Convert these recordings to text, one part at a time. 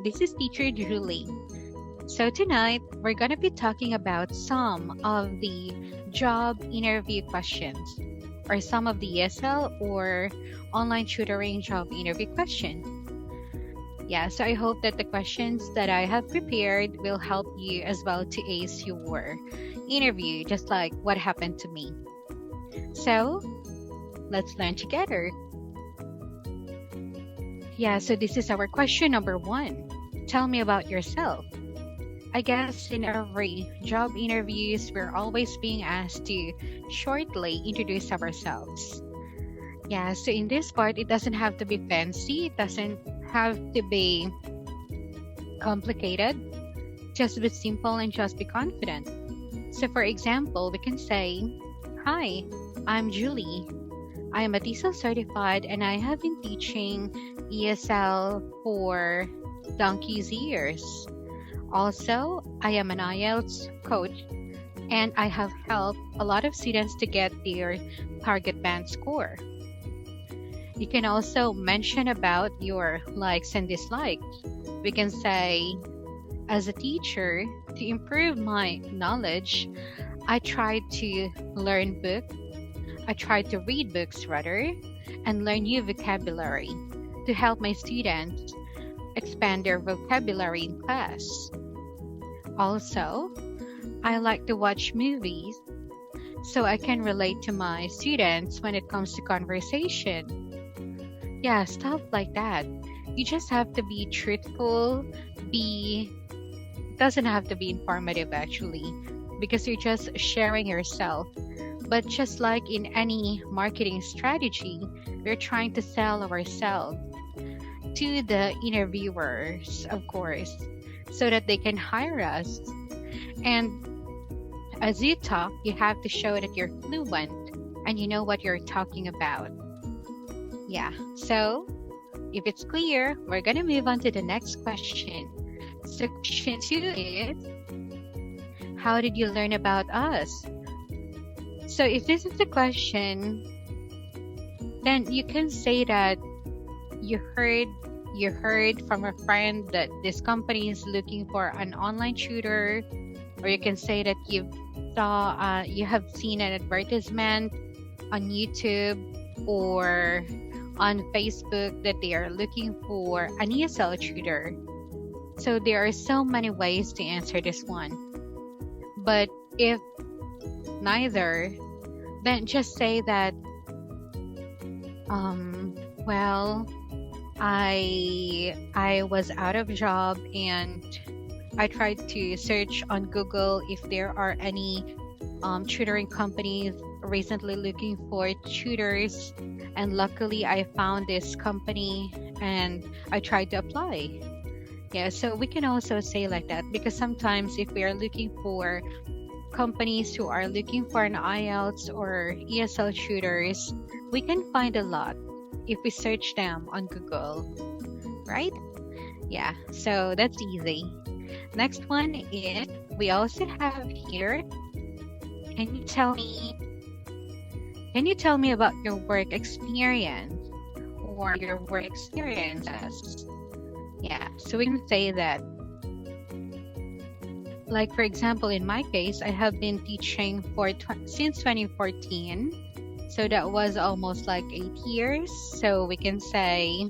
This is teacher Julie. So tonight we're going to be talking about some of the job interview questions or some of the ESL or online tutoring job interview questions. Yeah, so I hope that the questions that I have prepared will help you as well to ace your interview, just like what happened to me. So let's learn together. Yeah, so this is our question number 1. Tell me about yourself. I guess in every job interviews, we're always being asked to shortly introduce ourselves. Yeah, so in this part, it doesn't have to be fancy. It doesn't have to be complicated. Just be simple and just be confident. So for example, we can say, "Hi, I'm Julie. I am a TESOL certified and I have been teaching ESL for donkey's years. Also, I am an IELTS coach and I have helped a lot of students to get their target band score." You can also mention about your likes and dislikes. We can say, "As a teacher, to improve my knowledge, I tried to read books rather, and learn new vocabulary to help my students expand their vocabulary in class. Also, I like to watch movies so I can relate to my students when it comes to conversation." Yeah, stuff like that. You just have to be truthful, it doesn't have to be informative actually, because you're just sharing yourself. But just like in any marketing strategy, we're trying to sell ourselves to the interviewers, of course, so that they can hire us. And as you talk, you have to show that you're fluent and you know what you're talking about. Yeah, so if it's clear, we're going to move on to the next question. So question 2 is, how did you learn about us? So if this is the question, then you can say that you heard from a friend that this company is looking for an online tutor, or you can say that you have seen an advertisement on YouTube or on Facebook that they are looking for an ESL tutor. So there are so many ways to answer this one. But if neither, then just say that, well, I was out of job and I tried to search on Google if there are any tutoring companies recently looking for tutors, and luckily I found this company and I tried to apply. Yeah, so we can also say like that, because sometimes if we are looking for companies who are looking for an IELTS or ESL tutors, we can find a lot if we search them on Google, right? Yeah, so that's easy. Next one is, we also have here, can you tell me about your work experience or your work experiences? Yeah, so we can say that. Like for example, in my case, I have been teaching since 2014. So that was almost like 8 years. So we can say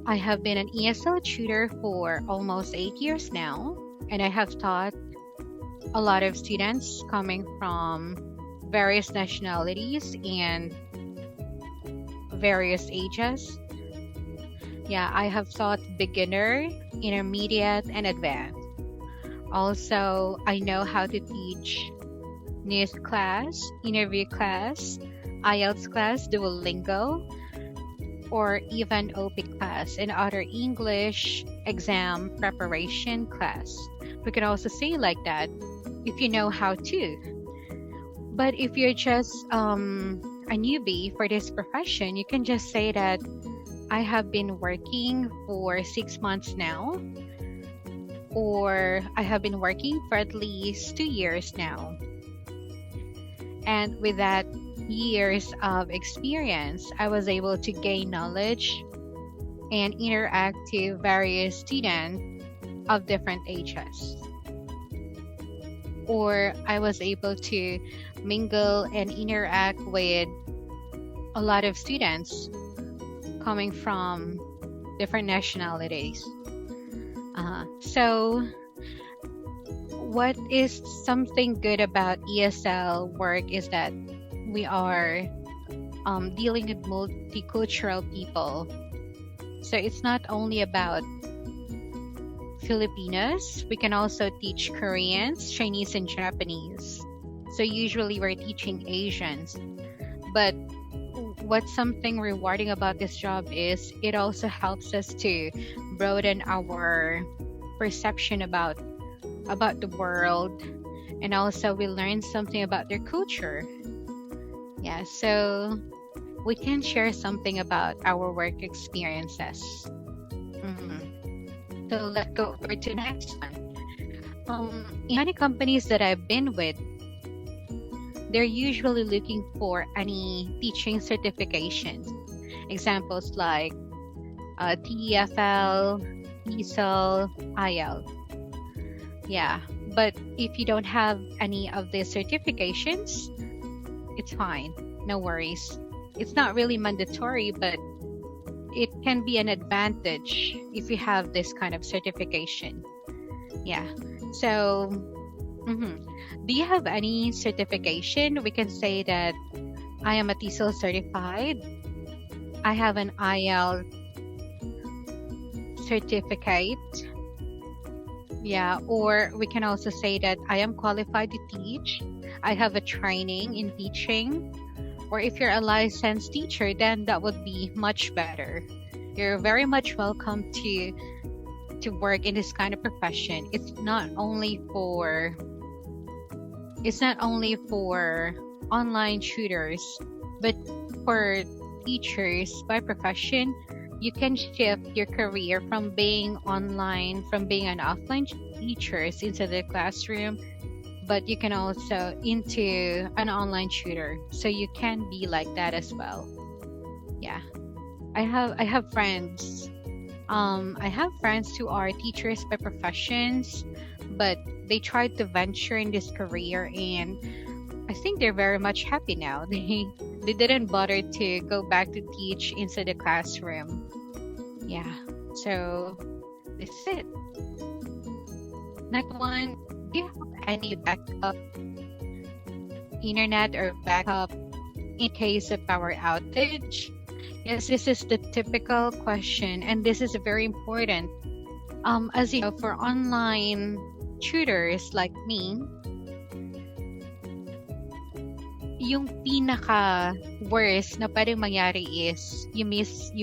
I have been an ESL tutor for almost 8 years now. And I have taught a lot of students coming from various nationalities and various ages. Yeah, I have taught beginner, intermediate, and advanced. Also, I know how to teach news class, interview class, IELTS class, Duolingo, or even OP class and other English exam preparation class. We can also say like that if you know how to. But if you're just a newbie for this profession, you can just say that I have been working for 6 months now, or I have been working for at least 2 years now. And with that years of experience, I was able to gain knowledge and interact to various students of different ages. Or I was able to mingle and interact with a lot of students coming from different nationalities. So, what is something good about ESL work is that we are dealing with multicultural people. So it's not only about Filipinos, we can also teach Koreans, Chinese, and Japanese. So usually we're teaching Asians. But what's something rewarding about this job is it also helps us to broaden our perception about the world, and also we learn something about their culture. Yeah, so we can share something about our work experiences. Mhm. So let's go over to the next one. In many companies that I've been with, they're usually looking for any teaching certifications. Examples like TEFL, ESL, IL. Yeah, but if you don't have any of these certifications, it's fine. No worries. It's not really mandatory, but it can be an advantage if you have this kind of certification. Yeah. So, do you have any certification? We can say that I am a TESOL certified. I have an IL certificate. Yeah, or we can also say that I am qualified to teach. I have a training in teaching. Or if you're a licensed teacher, then that would be much better. You're very much welcome to work in this kind of profession. It's not only for online tutors, but for teachers by profession. You can shift your career from being online, from being an offline teachers into the classroom, but you can also into an online tutor. So you can be like that as well. Yeah. I have friends. I have friends who are teachers by professions, but they tried to venture in this career, and I think they're very much happy now. They didn't bother to go back to teach inside the classroom. Yeah. So this is it. Next one, do you have any backup internet or backup in case of power outage? Yes, this is the typical question, and this is very important. As you know, for online tutors like me, yung pinaka worst na pwedeng mangyari is you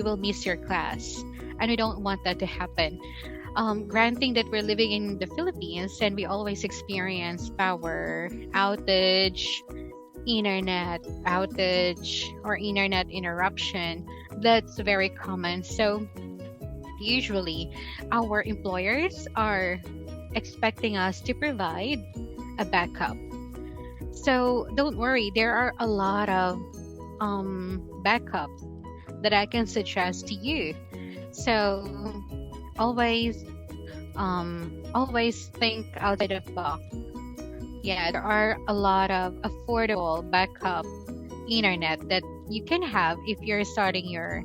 will miss your class, and we don't want that to happen. Granting that we're living in the Philippines and we always experience power outage, internet outage, or internet interruption, that's very common. So usually our employers are expecting us to provide a backup. So don't worry, there are a lot of backups that I can suggest to you. So always think outside of the box. Yeah, there are a lot of affordable backup internet that you can have if you're starting your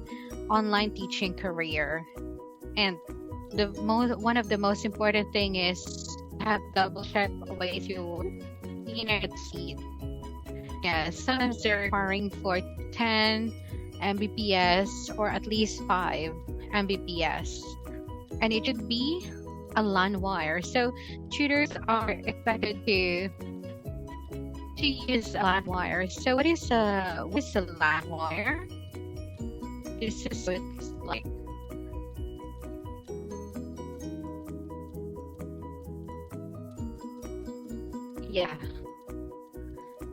online teaching career. And one of the most important thing is have double check always your internet speed. Yeah, sometimes they're requiring for 10 Mbps or at least 5 Mbps, and it should be a LAN wire. So tutors are expected to use a LAN wire. So what is a LAN wire? This is what it's like. Yeah.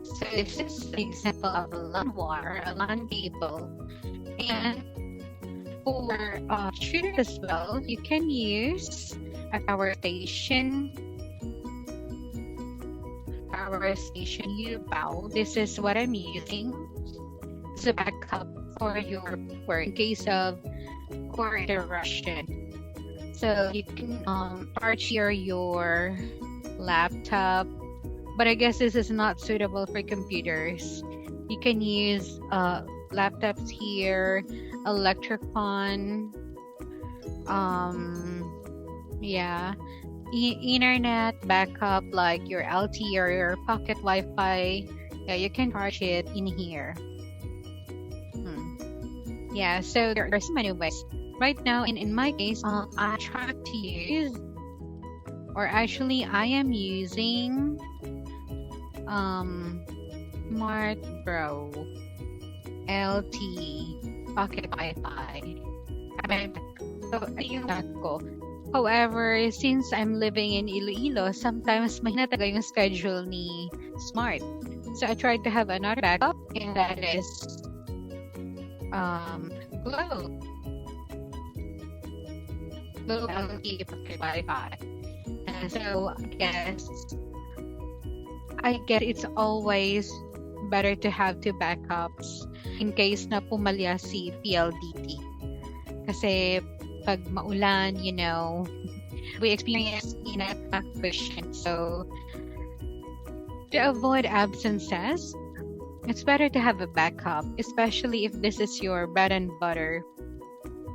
So this is an example of a LAN wire, a LAN cable, and for tutor as well, you can use a power station U-bow. This is what I'm using. It's a backup for your work in case of or the Russian. So you can charge your laptop, but I guess this is not suitable for computers. You can use laptops here, electric fan, um, yeah, internet backup like your LTE or your pocket Wi-Fi. Yeah, you can charge it in here. Yeah, so there are so many ways. Right now, in my case, I try to use, or actually, I am using Smart Bro LTE Pocket Wi-Fi. So, ayun ko. However, since I'm living in Iloilo, sometimes mahina talaga yung schedule ni Smart. So I tried to have another backup, and that is Glow. Glow LTE Pocket Wi-Fi. And so I guess it's always better to have two backups in case na pumalya si PLDT. Kasi pag maulan, we experience inattack vision. So to avoid absences, it's better to have a backup, especially if this is your bread and butter.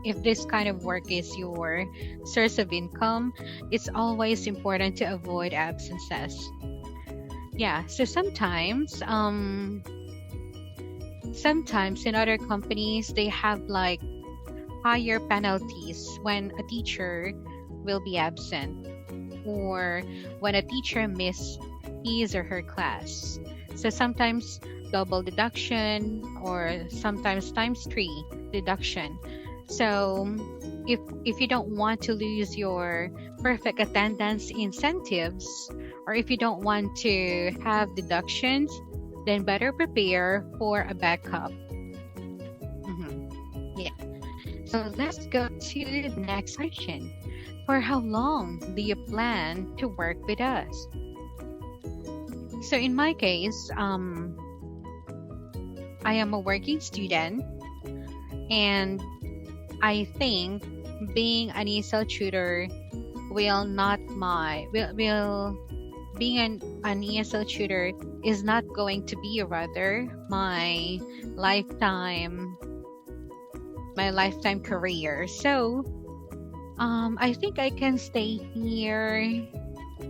If this kind of work is your source of income, it's always important to avoid absences. Yeah, so sometimes in other companies, they have like higher penalties when a teacher will be absent or when a teacher miss his or her class. So sometimes double deduction or sometimes times 3 deduction. So if you don't want to lose your perfect attendance incentives, or if you don't want to have deductions, then better prepare for a backup. Yeah. So let's go to the next question. For how long do you plan to work with us? So in my case, I am a working student, and I think being an ESL tutor being an ESL tutor is not going to be rather my lifetime career. So I think I can stay here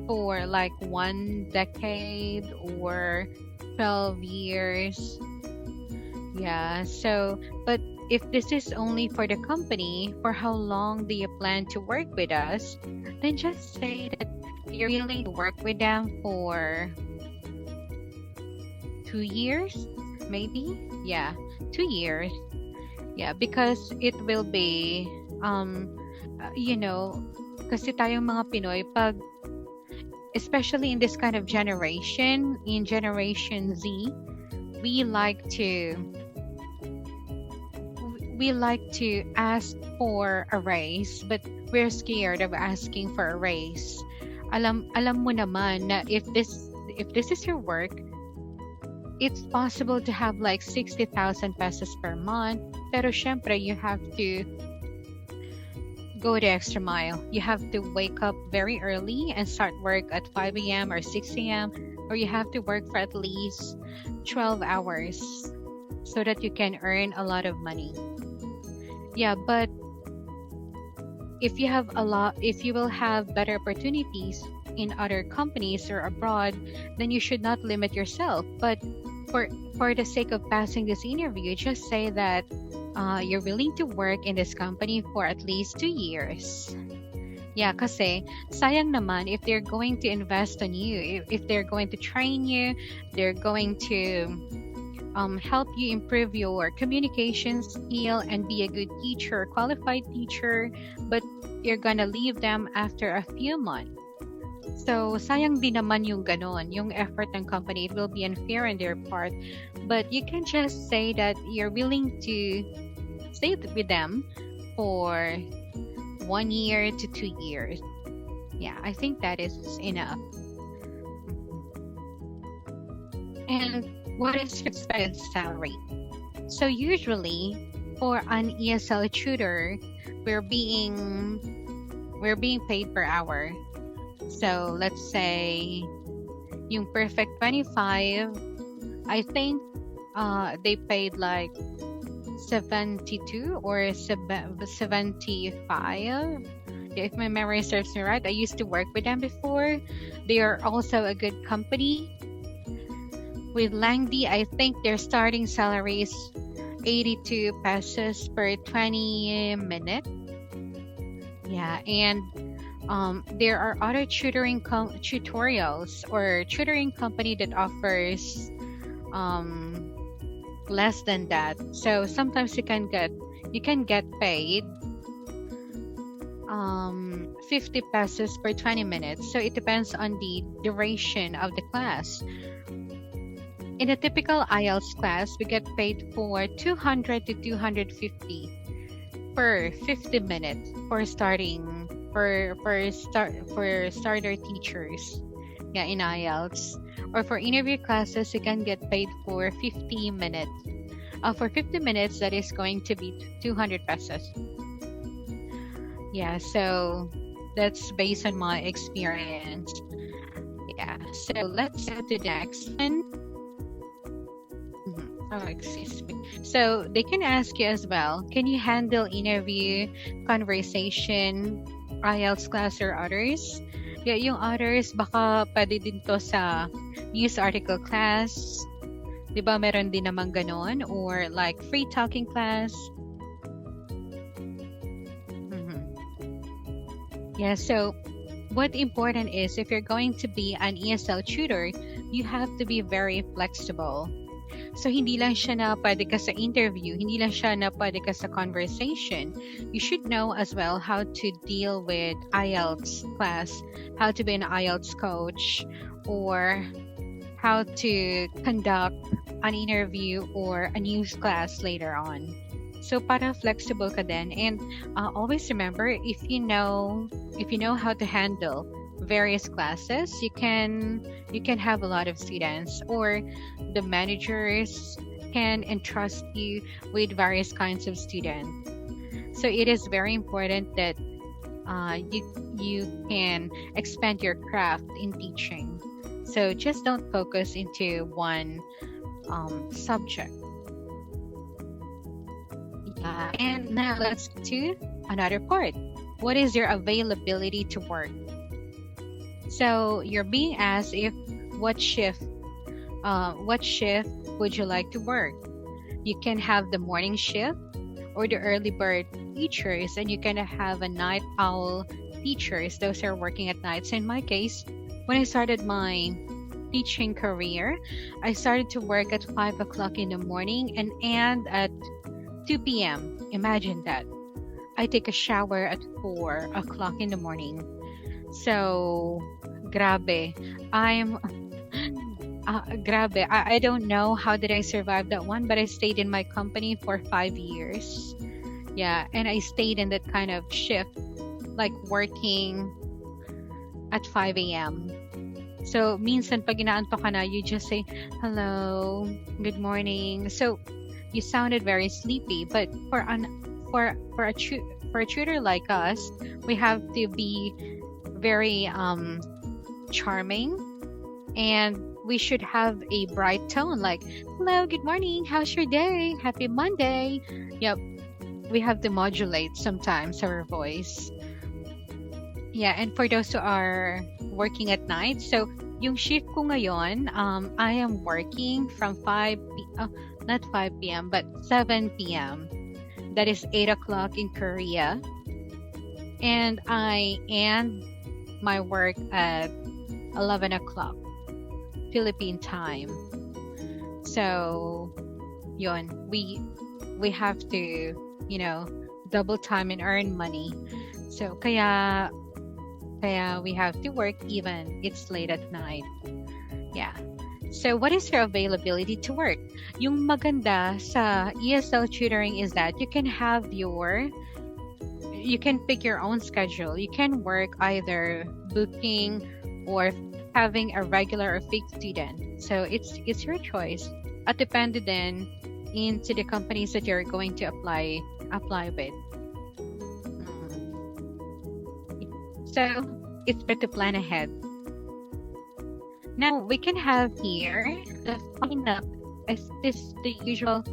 for like 1 decade or 12 years. Yeah, so but if this is only for the company, for how long do you plan to work with us? Then just say that you're willing to work with them for 2 years, maybe? Yeah, 2 years. Yeah, because it will be, kasi tayong mga Pinoy, especially in this kind of generation, in Generation Z, we like to ask for a raise, but we're scared of asking for a raise. Alam mo naman na if this is your work, it's possible to have like 60,000 pesos per month. Pero syempre, you have to go the extra mile. You have to wake up very early and start work at 5 a.m. or 6 a.m. or you have to work for at least 12 hours so that you can earn a lot of money. Yeah, but if you will have better opportunities in other companies or abroad, then you should not limit yourself. But for the sake of passing this interview, just say that you're willing to work in this company for at least 2 years. Yeah, kasi sayang naman if they're going to invest on you, if they're going to train you, they're going to help you improve your communication skill and be a good teacher, qualified teacher, but you're gonna leave them after a few months. So, sayang din naman yung ganon, yung effort ng company. It will be unfair on their part. But you can just say that you're willing to stay with them for 1 year to 2 years. Yeah, I think that is enough. And what is your expected salary? So usually for an ESL tutor, we're being we're being paid per hour. So let's say yung perfect 25, I think they paid like 72 or 75. Yeah, if my memory serves me right, I used to work with them before. They are also a good company. With Langdi, I think their starting salary is 82 pesos per 20 minute. Yeah, and there are other tutorials or tutoring company that offers less than that. So sometimes you can get paid 50 pesos per 20 minutes. So it depends on the duration of the class. In a typical IELTS class, we get paid for 200 to 250 per 50 minutes for starter teachers. Yeah, in IELTS. Or for interview classes, you can get paid for 50 minutes. For 50 minutes, that is going to be 200 pesos. Yeah, so that's based on my experience. Yeah, so let's go to the next one. Oh, excuse me. So they can ask you as well, can you handle interview, conversation, IELTS class, or others? Yeah, yung others, baka pwede din to sa news article class. Diba meron din naman ganon? Or like free talking class. Yeah, so what important is if you're going to be an ESL tutor, you have to be very flexible. So, hindi lang siya na pwede ka sa interview, hindi lang siya na pwede ka sa conversation. You should know as well how to deal with IELTS class, how to be an IELTS coach, or how to conduct an interview or a news class later on. So, para flexible ka din. And always remember, if you know how to handle various classes, you can have a lot of students, or the managers can entrust you with various kinds of students. So it is very important that you can expand your craft in teaching. So just don't focus into one subject. And now let's get to another part. What is your availability to work? So you're being asked what shift would you like to work? You can have the morning shift or the early bird teachers, and you can have a night owl teachers. Those are working at night. So in my case, when I started my teaching career, I started to work at 5 o'clock in the morning and end at 2 p.m. Imagine that. I take a shower at 4 o'clock in the morning. So, grabe. Grabe. I don't know how did I survive that one, but I stayed in my company for 5 years. Yeah, and I stayed in that kind of shift, like working at 5 a.m. So, minsan pag inaantok ka na, you just say, hello, good morning. So, you sounded very sleepy, but for a tutor like us, we have to be very charming, and we should have a bright tone, like, hello, good morning, how's your day, happy Monday. Yep, we have to modulate sometimes our voice. Yeah, and for those who are working at night, so yung shift ko ngayon, I am working from 7 p.m. That is 8 o'clock in Korea. And I end my work at 11 o'clock Philippine time. So, yun, we have to, double time and earn money. So, kaya we have to work even it's late at night. Yeah. So, what is your availability to work? Yung maganda sa ESL tutoring is that you can pick your own schedule. You can work either booking or having a regular or fixed student. So, it's your choice. At depende din into the companies that you're going to apply with. So it's better to plan ahead. Now we can have here the final, is this the usual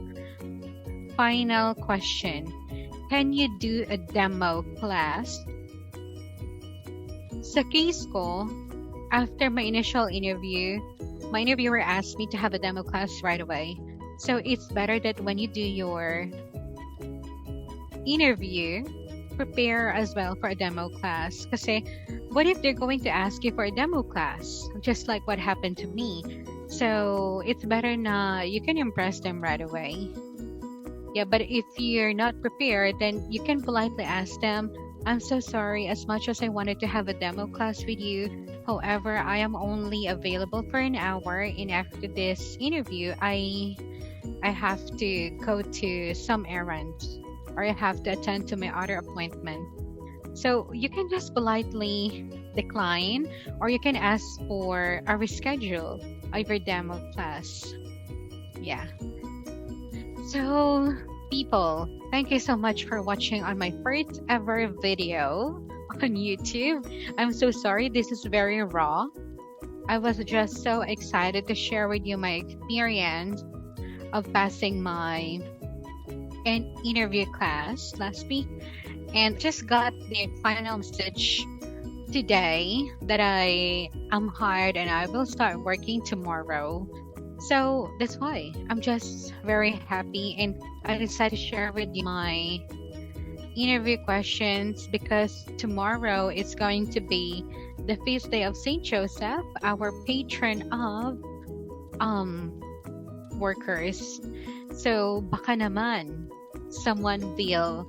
final question? Can you do a demo class? Sa case ko, after my initial interview, my interviewer asked me to have a demo class right away. So it's better that when you do your interview, prepare as well for a demo class. Kasi what if they're going to ask you for a demo class? Just like what happened to me. So it's better na you can impress them right away. Yeah, but if you're not prepared, then you can politely ask them, I'm so sorry, as much as I wanted to have a demo class with you. However, I am only available for an hour, and after this interview, I have to go to some errands, or I have to attend to my other appointment. So you can just politely decline, or you can ask for a reschedule of your demo class. Yeah. So people, thank you so much for watching on my first ever video on YouTube. I'm so sorry, this is very raw. I was just so excited to share with you my experience of passing my interview class last week, and just got the final message today that I am hired and I will start working tomorrow. So that's why I'm just very happy, and I decided to share with you my interview questions because tomorrow it's going to be the feast day of Saint Joseph, our patron of workers. So baka naman someone will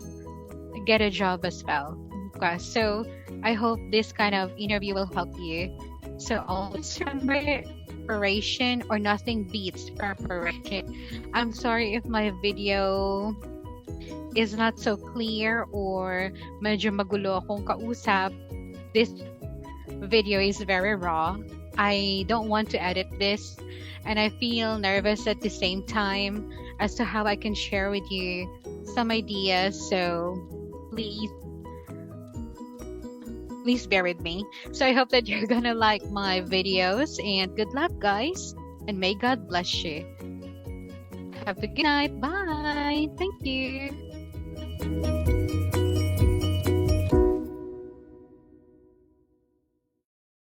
get a job as well. Okay, so I hope this kind of interview will help you. So always remember, preparation or nothing beats preparation. I'm sorry if my video is not so clear or medyo magulo akong kausap. This video is very raw. I don't want to edit this, and I feel nervous at the same time as to how I can share with you some ideas. So please bear with me. So I hope that you're gonna like my videos, and good luck guys, and may God bless you. Have a good night. Bye. Thank you.